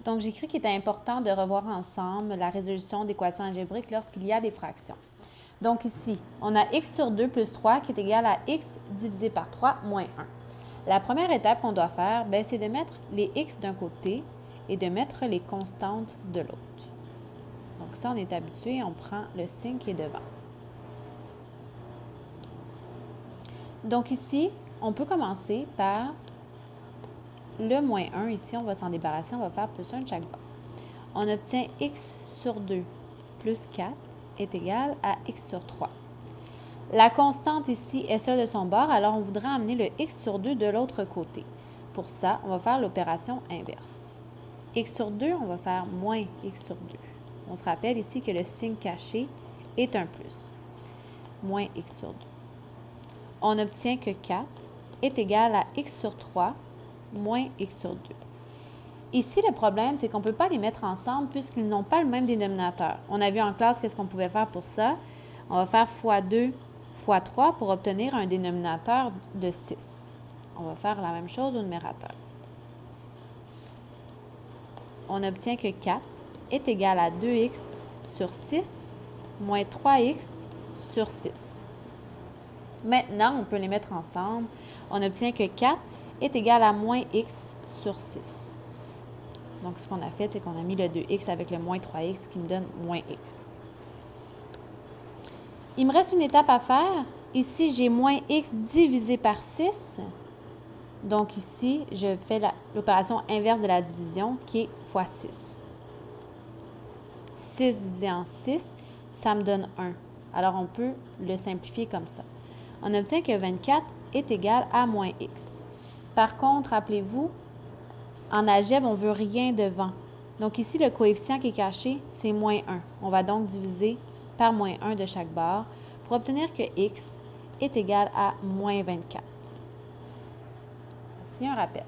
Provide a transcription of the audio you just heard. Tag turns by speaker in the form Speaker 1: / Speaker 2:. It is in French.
Speaker 1: Donc, j'ai cru qu'il était important de revoir ensemble la résolution d'équations algébriques lorsqu'il y a des fractions. Donc ici, on a x sur 2 plus 3 qui est égal à x divisé par 3 moins 1. La première étape qu'on doit faire, c'est de mettre les x d'un côté et de mettre les constantes de l'autre. Donc ça, on est habitué, on prend le signe qui est devant. Donc ici, on peut commencer par le moins 1. Ici, on va s'en débarrasser, on va faire plus 1 de chaque bord. On obtient x sur 2 plus 4 est égal à x sur 3. La constante ici est celle de son bord, alors on voudrait amener le x sur 2 de l'autre côté. Pour ça, on va faire l'opération inverse. X sur 2, on va faire moins x sur 2. On se rappelle ici que le signe caché est un plus. Moins x sur 2. On obtient que 4 est égal à x sur 3 moins x sur 2. Ici, le problème, c'est qu'on ne peut pas les mettre ensemble puisqu'ils n'ont pas le même dénominateur. On a vu en classe qu'est-ce qu'on pouvait faire pour ça. On va faire fois 2 fois 3 pour obtenir un dénominateur de 6. On va faire la même chose au numérateur. On obtient que 4 est égal à 2x sur 6 moins 3x sur 6. Maintenant, on peut les mettre ensemble. On obtient que 4 est égal à moins x sur 6. Donc, ce qu'on a fait, c'est qu'on a mis le 2x avec le moins 3x qui me donne moins x. Il me reste une étape à faire. Ici, j'ai moins x divisé par 6. Donc ici, je fais l'opération inverse de la division qui est fois 6. 6 divisé en 6, ça me donne 1. Alors, on peut le simplifier comme ça. On obtient que 24 est égal à moins x. Par contre, rappelez-vous, en algèbre, on ne veut rien devant. Donc ici, le coefficient qui est caché, c'est moins 1. On va donc diviser par moins 1 de chaque bord pour obtenir que x est égal à moins 24. Voici un rappel.